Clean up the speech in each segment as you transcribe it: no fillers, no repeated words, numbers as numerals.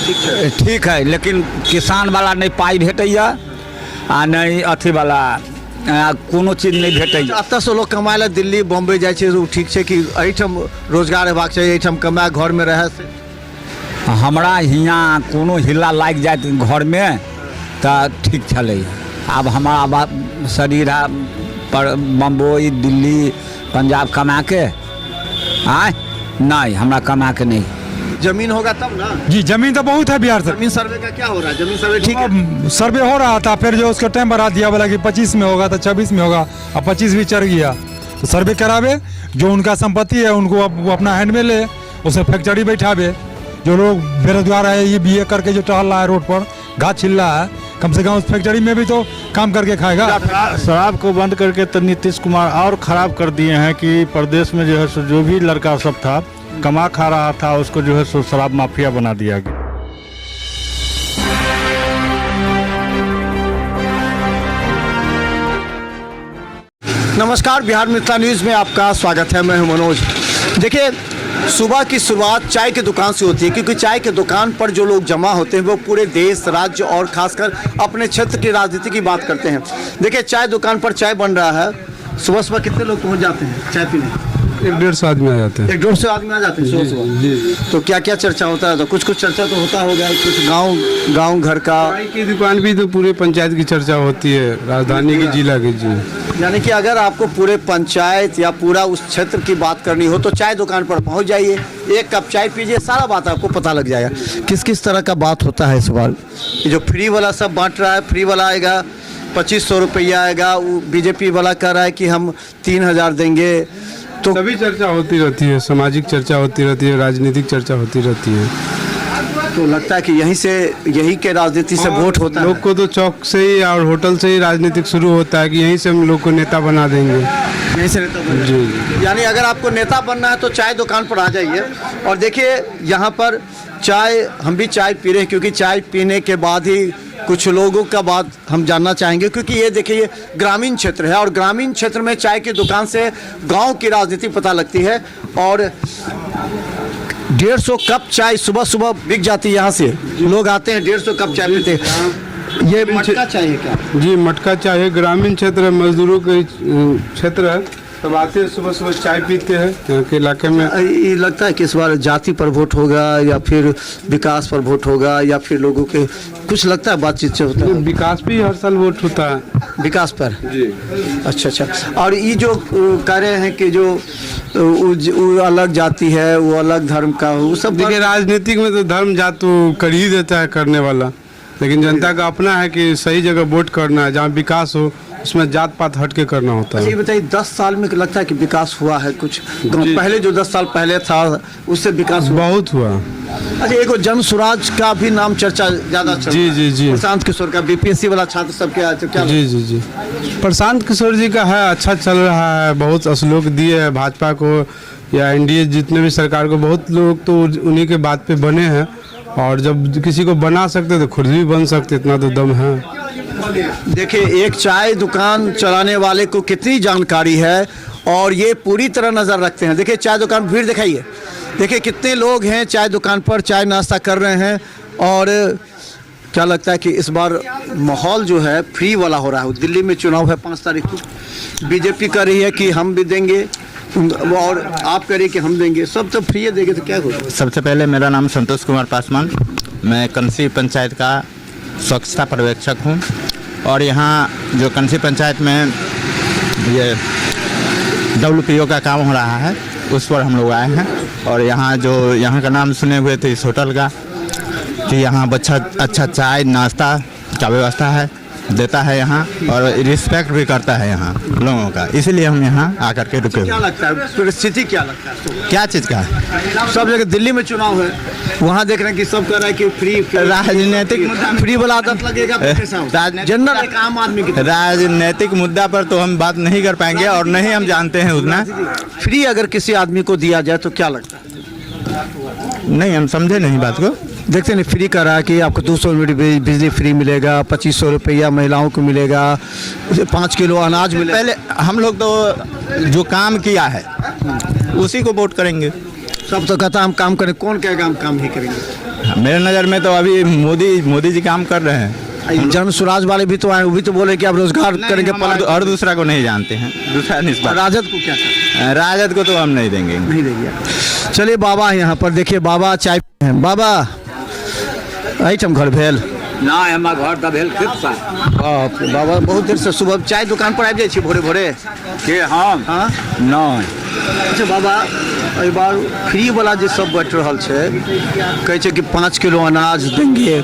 ठीक है, लेकिन किसान वाला नहीं पाई भेटैया आ नहीं अथी वाला कोनो चीज नहीं भेटैया। एतऽ से लोग कमाए ला दिल्ली बॉम्बे जाइ छै, ओ ठीक छै कि एहिठाम रोजगार हेबाक चाही, एहिठाम कमाए घर में रहे से? हमरा हियाँ कोनो हिला लागि जाए घर में तो ठीक चले। अब हमारा शरीर है पर बम्बई दिल्ली पंजाब कमा के आए नहीं, हमरा कमा के नहीं। जमीन होगा तब ना जी। जमीन तो बहुत है बिहार से। जमीन सर्वे का क्या हो रहा है? जमीन सर्वे ठीक है? सर्वे हो रहा था, फिर जो उसका टाइम बढ़ा दिया, बोला कि 25 में होगा तो 26 में होगा, अब 25 भी चढ़ गया। तो सर्वे करावे, जो उनका संपत्ति है उनको अब अपना हैंड में ले, उसे फैक्ट्री बैठावे। जो लोग बेरोजगार है, ये BA करके जो टहल रहा है रोड पर, घास छिल रहा है, कम से कम उस फैक्ट्री में भी तो काम करके खाएगा। शराब को बंद करके तो नीतीश कुमार और ख़राब कर दिए हैं कि प्रदेश में जो है सो जो भी लड़का सब था कमा खा रहा था, उसको जो है सो शराब माफिया बना दिया गया। नमस्कार, बिहार मित्र न्यूज़ में आपका स्वागत है। मैं हूं मनोज। देखिए, सुबह की शुरुआत चाय की दुकान से होती है, क्योंकि चाय की दुकान पर जो लोग जमा होते हैं वो पूरे देश, राज्य और खासकर अपने क्षेत्र की राजनीति की बात करते हैं। देखिए, चाय दुकान पर चाय बन रहा है। सुबह सुबह कितने लोग पहुंच जाते हैं चाय पीने? 1-150 आदमी आ जाते हैं। 1-150 आदमी आ जाते हैं सुबह सुबह। तो क्या क्या चर्चा होता है? तो कुछ चर्चा तो होता होगा, कुछ गाँव घर का। चाय की दुकान भी तो पूरे पंचायत की चर्चा होती है, राजधानी की, जिला की। जी, यानी कि अगर आपको पूरे पंचायत या पूरा उस क्षेत्र की बात करनी हो तो चाय दुकान पर पहुंच जाइए, एक कप चाय पीजिए, सारा बात आपको पता लग जाएगा। किस किस तरह का बात होता है इस बार? ये जो फ्री वाला सब बांट रहा है, फ्री वाला आएगा 2500 रुपया आएगा, वो बीजेपी वाला कह रहा है कि हम 3000 देंगे। तो सभी चर्चा होती रहती है, सामाजिक चर्चा होती रहती है, राजनीतिक चर्चा होती रहती है। तो लगता है कि यही के राजनीति से वोट होता है। लोग को तो चौक से ही और होटल से ही राजनीतिक शुरू होता है कि यहीं से हम लोग को नेता बना देंगे। यहीं से नेता बना जी। यानी अगर आपको नेता बनना है तो चाय दुकान पर आ जाइए। और देखिए, यहाँ पर चाय, हम भी चाय पी रहे हैं, क्योंकि चाय पीने के बाद ही कुछ लोगों का बात हम जानना चाहेंगे। क्योंकि ये देखिए, ये ग्रामीण क्षेत्र है और ग्रामीण क्षेत्र में चाय की दुकान से गांव की राजनीति पता लगती है। और 150 कप चाय सुबह सुबह बिक जाती है। यहाँ से लोग आते हैं, 150 कप चाय पीते हैं। ये मटका चाय है क्या? जी, मटका चाय है। ग्रामीण क्षेत्र है, मजदूरों के क्षेत्र है, सब आते हैं सुबह सुबह चाय पीते हैं यहाँ के इलाके में। ये लगता है कि इस बार जाति पर वोट होगा या फिर विकास पर वोट होगा, या फिर लोगों के कुछ लगता है बातचीत से होता है? विकास भी हर साल वोट होता है। विकास पर? जी। अच्छा। और ये जो कह रहे हैं कि जो वो अलग जाति है, वो अलग धर्म का, वो सब देखिए, राजनीतिक में तो धर्म जात तो कर ही देता है करने वाला, लेकिन जनता का अपना है कि सही जगह वोट करना है, जहाँ विकास हो उसमें जात पात हट के करना होता है। ये बताइए, 10 साल में लगता है कि विकास हुआ है कुछ? पहले जो 10 साल पहले था उससे विकास बहुत हुआ। अच्छा, एक जन स्वराज का भी नाम चर्चा ज्यादा चल रहा है। जी। प्रशांत किशोर का, BPSC वाला छात्र सब क्या? जी। प्रशांत किशोर जी का है, अच्छा चल रहा है, बहुत असलोक दिए है भाजपा को या NDA जितने भी सरकार को। बहुत लोग तो उन्हीं के बात पे बने हैं, और जब किसी को बना सकते तो खुद भी बन सकते, इतना तो दम है। देखिए, एक चाय दुकान चलाने वाले को कितनी जानकारी है और ये पूरी तरह नज़र रखते हैं। देखिए, चाय दुकान भीड़ दिखाइए, देखिए कितने लोग हैं चाय दुकान पर, चाय नाश्ता कर रहे हैं। और क्या लगता है कि इस बार माहौल जो है फ्री वाला हो रहा है? दिल्ली में चुनाव है 5 तारीख को, बीजेपी कर रही है कि हम भी देंगे और आप कह रही कि हम देंगे, सब तो फ्री देंगे, तो क्या होगा? सबसे पहले मेरा नाम संतोष कुमार पासवान, मैं कंसी पंचायत का स्वच्छता पर्यवेक्षक हूँ। और यहाँ जो कंसी पंचायत में ये WPO का काम हो रहा है, उस पर हम लोग आए हैं। और यहाँ का नाम सुने हुए थे इस होटल का, कि यहाँ अच्छा चाय नाश्ता का व्यवस्था है, देता है यहाँ, और रिस्पेक्ट भी करता है यहाँ लोगों का, इसीलिए हम यहाँ आकर के रुके। क्या लगता है परिस्थिति, क्या लगता है क्या चीज़ का? सब जगह दिल्ली में चुनाव है, वहाँ देख रहे हैं कि सब कह रहा है कि फ्री राजनीतिक फ्री वाला आदत लगेगा। जनरल एक आम आदमी की राजनीतिक मुद्दा पर तो हम बात नहीं कर पाएंगे और नहीं हम जानते हैं उतना। फ्री अगर किसी आदमी को दिया जाए तो क्या लगता है? नहीं, हम समझे नहीं बात को। देखते नहीं, फ्री कर रहा है कि आपको 200 यूनिट बिजली फ्री मिलेगा, 2500 रुपया महिलाओं को मिलेगा, 5 किलो अनाज मिलेगा। पहले हम लोग तो जो काम किया है उसी को वोट करेंगे। सब तो कहता हम काम करें, कौन कहेगा हम काम ही करेंगे? मेरे नज़र में तो अभी मोदी जी काम कर रहे हैं। जन स्वराज वाले भी तो आए, वो भी तो बोले कि आप रोजगार करेंगे। और दूसरा को नहीं जानते हैं, दूसरा निस्बत। राजद को क्या कहते राजद को तो हम नहीं देंगे। नहीं देंगे। चलिए बाबा यहाँ पर देखिए, बाबा चाय पी हैं। बाबा आइटम घर भेल ना हमार घर तऽ भेल कितना बाप रे, बाबा बहुत देर से सुबह चाय दुकान पर आबि जाइ छी भोरे भोरे। के हम हाँ नहीं। अच्छा बाबा, एहि बार फ्री वाला जे सब बैठ रहल छै, कहै छै कि 5 किलो अनाज देंगे,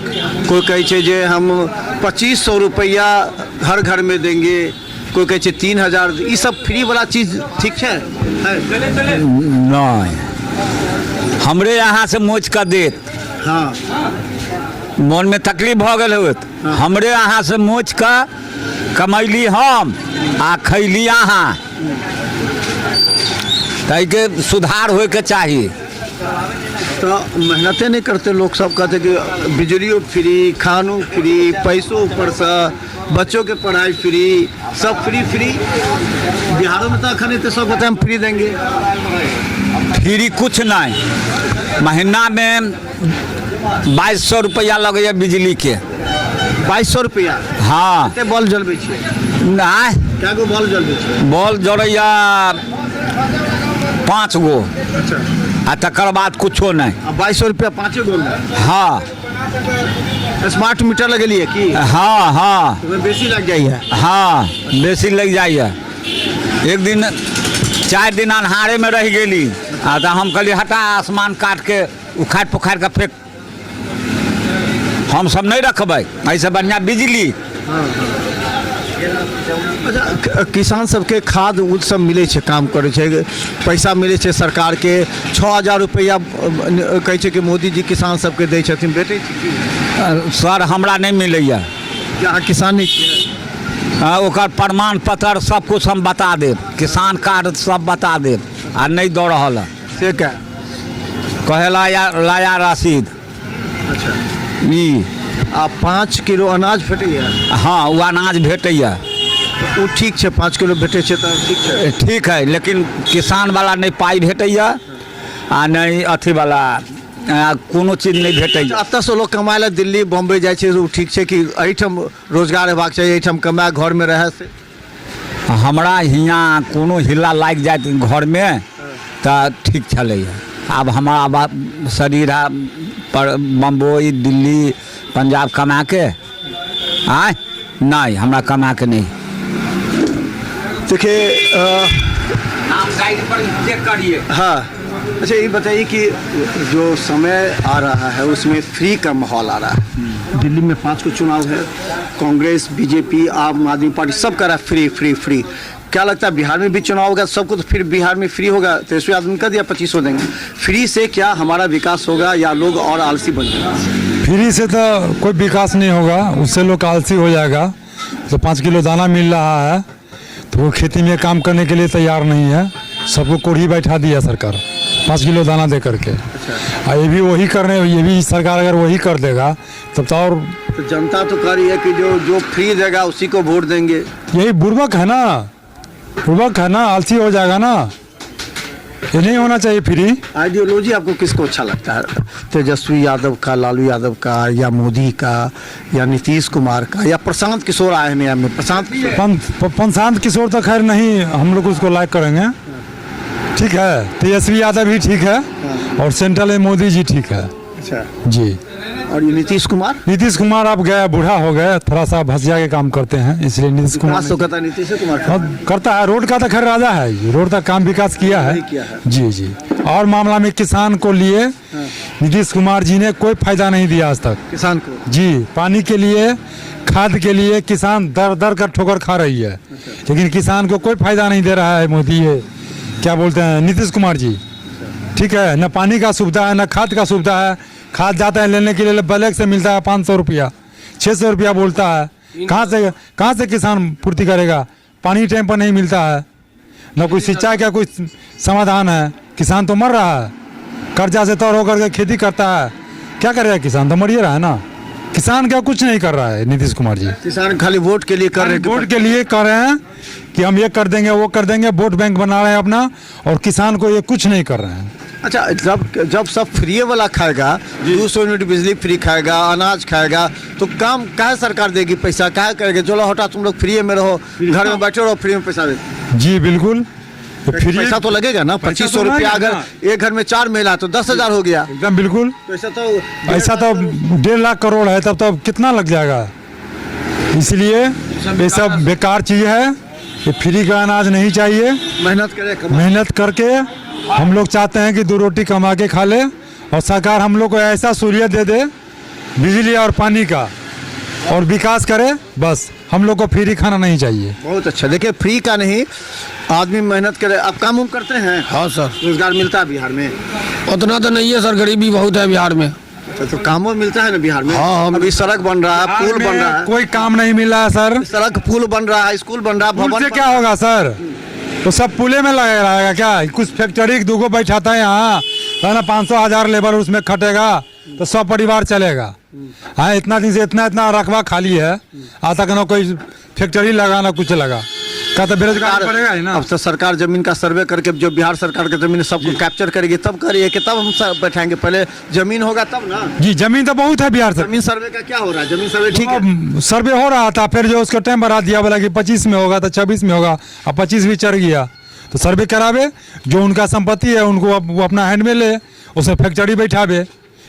कोई कहै छै जे हम 2500 रुपया हर घर में देंगे, कोई कहै छै 3000। ई सब फ्री वाला चीज ठीक छै? नहीं, हमरे यहाँ से मोच कर देत। हाँ मन में तकलीफ भ गल होत, हमरे यहाँ से मोच का कमैली हम आ खैली अहाँ, ताकि के सुधार होए के चाहिए। तो मेहनते नहीं करते लोग, सब कहते कि बिजलियों फ्री, खानों फ्री, पैसों ऊपर से, बच्चों के पढ़ाई फ्री, सब फ्री फ्री। बिहारों में तो अखन तो सब कहते हम फ्री देंगे। फ्री कुछ नहीं, महीना में 2200 रुपया लगे बिजली के। 2200 रुपया? हाँ। कते बल्ब जलबै छियै? नहीं, क्या गो बल्ब जलबै छियै? बॉल जोड़ैया 5 गो अच्छा, आ तकर बाद कुछो नहीं। 2200 रुपया 5 गो में? हाँ स्मार्ट मीटर लगेलिए की? हाँ हाँ ओहिमे बेसी लग जाइए? हाँ, बेसी लग जाइए। एक दिन 4 दिन अन्हारे में रह गेली, आ तो हम कहली हटा आसमान काट के उखाड़ पुखाड़ के फेंक, हम सब नहीं रखबै, ऐसे बढ़िया बिजली। अच्छा, किसान सबके खाद उद सब मिले छै, काम करे छै, पैसा मिले छै सरकार के। 6000 रुपया कहै छै कि मोदी जी किसान सबके दै छथिन, भेटै छै की? सर हमरा नहीं मिलैया। अहाँ किसान नहीं छियै? ओकर प्रमाण पत्र सब कुछ हम बता देब, किसान कार्ड सब बता देब, आ नहीं दऽ रहल है से क्या? कहे लाया रसीद। अच्छा, ई आ 5 किलो अनाज भेटैया? हाँ, वो अनाज भेटैया। ओ ठीक छै, 5 किलो भेटै छै तऽ ठीक छै। ठीक है, लेकिन किसान वाला नहीं पाई भेटैया आ नहीं अथी वाला कोनो चीज नहीं भेटैया। एतऽ से लोग कमाए लए दिल्ली बम्बई जाइ छै, ओ ठीक छै कि एहिठाम रोजगार हेबाक चाही, एहिठाम कमाए घर में रहै से? हमरा हियाँ कोनो हिल्ला लागि जाइत घर में तऽ ठीक छलैया। आब हमारा शरीर है पर बम्बई दिल्ली पंजाब कमा के आए नहीं, हमरा कमा के नहीं। देखिए नाम डायरी पर चेक करिए। हाँ, अच्छा ये बताइए कि जो समय आ रहा है उसमें फ्री का माहौल आ रहा है। दिल्ली में 5 को चुनाव है, कांग्रेस बीजेपी आम आदमी पार्टी सब कर रहा है फ्री फ्री फ्री। क्या लगता है बिहार में भी चुनाव होगा सब कुछ फिर बिहार में फ्री होगा? 23 आदमी का दिया 2500 देंगे। फ्री से क्या हमारा विकास होगा या लोग और आलसी बन जाएंगे? फ्री से तो कोई विकास नहीं होगा, उससे लोग आलसी हो जाएगा। तो 5 किलो दाना मिल रहा है तो वो खेती में काम करने के लिए तैयार नहीं है, सबको कोढ़ी बैठा दिया सरकार 5 किलो दाना दे करके। ये भी वही करने, ये भी सरकार अगर वही कर देगा तब तो और तो जनता तो कह रही है कि जो फ्री देगा उसी को वोट देंगे। यही बुर्बक है ना, बुर्बक है ना, आलसी हो जाएगा ना, ये नहीं होना चाहिए फ्री। आइडियोलॉजी आपको किसको अच्छा लगता है? तेजस्वी यादव का, लालू यादव का, या मोदी का, या नीतीश कुमार का, या प्रशांत किशोर आए हैं में? प्रशांत किशोर तो खैर नहीं, हम लोग उसको लाइक करेंगे, ठीक है। तेजस्वी यादव भी ठीक है और सेंट्रल में मोदी जी ठीक है। अच्छा जी। और ये नीतीश कुमार आप गए, बूढ़ा हो गए, थोड़ा सा भसिया के काम करते हैं, इसलिए नीतीश कुमार तो कहता है नीतीश कुमार करता है। रोड का तो खैर राजा है, रोड का काम विकास किया है। जी जी। और मामला में किसान को लिए नीतीश कुमार जी ने कोई फायदा नहीं दिया आज तक किसान को। जी, पानी के लिए, खाद के लिए किसान दर दर कर ठोकर खा रही है, लेकिन किसान को कोई फायदा नहीं दे रहा है मोदी, ये क्या बोलते हैं नीतीश कुमार जी, ठीक है। न पानी का सुविधा है, न खाद का सुविधा है। खाद जाता है लेने के लिए ब्लैक से मिलता है 500 रुपया, 600 रुपया बोलता है। कहाँ से किसान पूर्ति करेगा? पानी टाइम पर नहीं मिलता है, न कोई सिंचाई का कोई समाधान है। किसान तो मर रहा है, कर्जा से तौर होकर के खेती करता है, क्या करेगा किसान? तो मर ही रहा है ना। किसान क्या कुछ नहीं कर रहा है नीतीश कुमार जी। किसान खाली वोट के लिए कर रहे हैं, वोट के लिए कर रहे हैं कि हम ये कर देंगे वो कर देंगे, वोट बैंक बना रहे हैं अपना, और किसान को ये कुछ नहीं कर रहे हैं। अच्छा, जब सब फ्री वाला खाएगा, 200 यूनिट बिजली फ्री खाएगा, अनाज खाएगा, तो काम काहे सरकार देगी, पैसा काहे करेगी? चलो हटा, तुम लोग फ्री में रहो, घर में बैठे रहो, फ्री में पैसा दे। जी बिल्कुल, तो फ्री पैसा तो लगेगा ना। 2500 रुपया अगर एक घर में 4 महिला तो 10,000 हो गया। एकदम बिल्कुल। तो ऐसा तो 1.5 लाख करोड़ है, तब तो कितना लग जाएगा। इसलिए ये सब बेकार चीज़ है, ये फ्री का अनाज नहीं चाहिए। मेहनत करे, मेहनत करके हम लोग चाहते हैं कि 2 रोटी कमा के खा ले, और सरकार हम लोग को ऐसा सहूलियत दे दे बिजली और पानी का, और विकास करे। बस हम लोग को फ्री खाना नहीं चाहिए। बहुत अच्छा। देखिए, फ्री का नहीं, आदमी मेहनत करे। आप काम उम करते हैं? हाँ सर, रोजगार मिलता है बिहार में? उतना तो नहीं है सर, गरीबी बहुत है बिहार में। तो कामों मिलता है ना बिहार में? हाँ, अभी सड़क बन रहा है, पुल बन रहा है। कोई काम नहीं मिला है सर। सड़क, पुल बन रहा है, स्कूल बन रहा है, पुल भवन से क्या होगा सर? तो सब पुले में लगा रहेगा क्या? कुछ फैक्ट्री 2 बैठाता है यहाँ, है ना, 500-1000 लेबर उसमें खटेगा तो सब परिवार चलेगा। हाँ, इतना दिन से इतना रकबा खाली है, आज तक ना कोई फैक्ट्री लगा ना कुछ लगा, का तो बेरोजगार पड़ेगा ही ना। अब तो सरकार जमीन का सर्वे करके, जो बिहार सरकार की जमीन सबको कैप्चर करेगी, तब करिए कि तब हम सब बैठाएंगे। पहले जमीन होगा तब ना। जी, जमीन तो बहुत है बिहार से। जमीन सर्वे का क्या हो रहा है? जमीन सर्वे ठीक है, अब सर्वे हो रहा था, फिर जो उसका टाइम बढ़ा दिया, बोला कि 25 में होगा तो 26 में होगा, अब 25 भी चढ़ गया। तो सर्वे करावे, जो उनका संपत्ति है उनको वो अपना हैंड में ले, उसे फैक्ट्री बैठावे।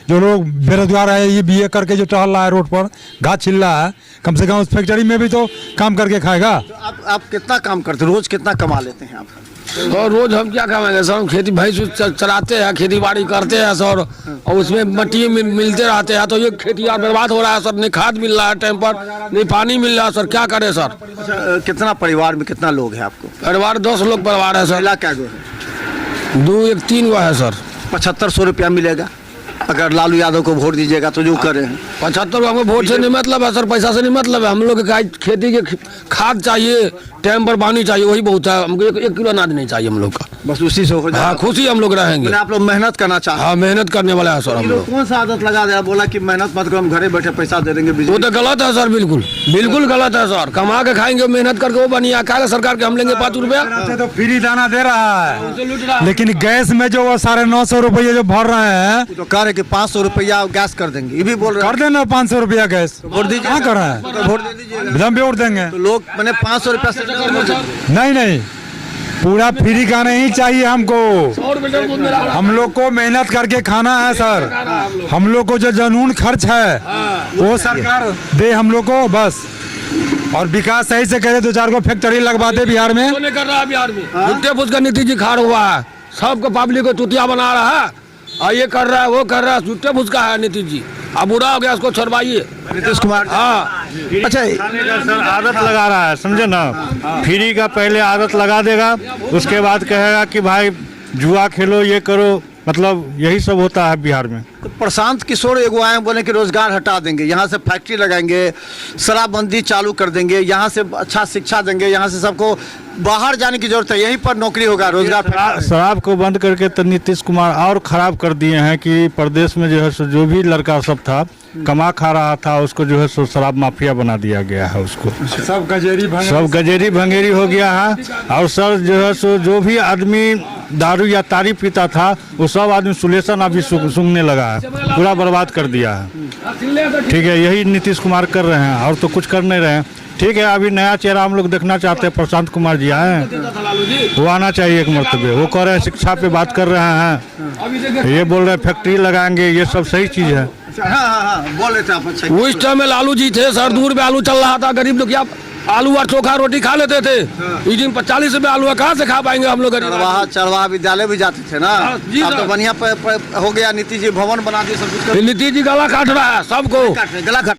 जो लोग बेरोजगार है, ये BA करके जो टहल रहा है रोड पर, घास छिल रहा है, कम से कम उस फैक्ट्री में भी तो काम करके खाएगा। तो आप कितना काम करते हैं? रोज कितना कमा लेते हैं आप? और रोज हम क्या कमाएंगे सर? हम खेती भैंस चराते हैं, खेती बाड़ी करते हैं सर, और उसमें मट्टी मिलते रहते हैं, तो ये खेती बर्बाद हो रहा है सर। नहीं खाद मिल रहा है टाइम पर, नहीं पानी मिल रहा है सर, क्या करें सर? अच्छा, कितना परिवार में कितना लोग हैं आपको? परिवार 10 लोग परिवार है सर। महिला क्या गो है? 2 1 3 गो है सर। 7500 रुपया मिलेगा अगर लालू यादव को वोट दीजिएगा तो? जो करे हैं 75 हमको वोट से नहीं मतलब है सर, पैसा से नहीं मतलब है। हम लोग के खेती के खाद चाहिए, टाइम पर पानी चाहिए, वही बहुत है। हमको 1 किलो अनाज नहीं चाहिए हम लोग का, बस उसी से हो जाए। हाँ, खुशी हम लोग रहेंगे। आप लोग मेहनत करना चाहते हैं? हाँ, मेहनत करने वाला है सर हम लोग। कौन सा आदत लगा दिया, बोला कि मेहनत मत करो, हम घरे बैठे पैसा दे देंगे वो बिजली? तो गलत है सर, बिल्कुल बिल्कुल गलत है सर। कमा के खाएंगे, मेहनत करके वो बनिया खाएगा सरकार के, हम लेंगे 5 रुपया। तो फ्री दाना दे रहा है, लेकिन गैस में जो वो 950 रुपये जो भर रहे हैं, तो कह रहे कि 500 रुपया गैस कर देंगे, ये भी बोल रहे हैं। कर देना 500 रुपया गैस। वोट दीजिए, क्या कर रहे हैं? तो वोट दे दीजिएगा। एकदम वोट देंगे। तो लोग मैंने 500 रुपया से नहीं, पूरा फ्री का नहीं चाहिए हमको। हम लोग को मेहनत करके खाना है सर। हम लोग को जो जनून खर्च है वो सरकार दे हम लोग को, बस। और विकास सही से करे, 2-4 को फैक्ट्री लगवा दे बिहार में। नहीं कर रहा है बिहार में, झूठे फूस का नीतीश जी खाड़ हुआ है, सबको पब्लिक को चुतिया बना रहा है, और ये कर रहा है वो कर रहा है, झूठे फूस का है नीतीश जी। अब बुरा हो गया, उसको छोड़वाइए। नीतीश कुमार। हाँ, अच्छा, सर आदत लगा रहा है, समझे ना। फ्री का पहले आदत लगा देगा, उसके बाद कहेगा कि भाई जुआ खेलो, ये करो, मतलब यही सब होता है बिहार में। तो प्रशांत किशोर एगो आए, बोले कि रोजगार हटा देंगे, यहाँ से फैक्ट्री लगाएंगे, शराबबंदी चालू कर देंगे, यहाँ से अच्छा शिक्षा देंगे, यहाँ से सबको बाहर जाने की जरूरत है, यहीं पर नौकरी होगा, रोजगार। शराब को बंद करके तो नीतीश कुमार और खराब कर दिए हैं कि प्रदेश में जो है सो जो भी लड़का सब था, कमा खा रहा था, उसको जो है सो शराब माफिया बना दिया गया है। उसको सब गजेरी भंगेरी हो गया है। और सर जो है सो जो भी आदमी दारू या तारी पीता था, वो सब आदमी सुलेशन अभी सूंघने लगा है, पूरा बर्बाद कर दिया है। ठीक है, यही नीतीश कुमार कर रहे हैं, और तो कुछ कर नहीं रहे हैं। ठीक है, अभी नया चेहरा हम लोग देखना चाहते हैं, प्रशांत कुमार जी आए हैं, वो आना चाहिए एक मरतबे। वो कह रहे हैं शिक्षा पे बात कर रहे हैं, ये बोल रहे हैं फैक्ट्री लगाएंगे, ये सब सही चीज़ है। हाँ, बोल रहे थे आप। अच्छा, उस टाइम में लालू जी थे सर, 2 रुपये आलू चल रहा था, गरीब लोग क्या आलू और चोखा रोटी खा लेते थे। इस दिन 40 रुपये आलू कहाँ से खा पाएंगे हम लोग? चरवाहा विद्यालय भी जाते थे ना। अब तो बढ़िया हो गया, नीतीश जी भवन बना दिए, सब कुछ। नीतीश जी गला काट रहा है सबको। गला काट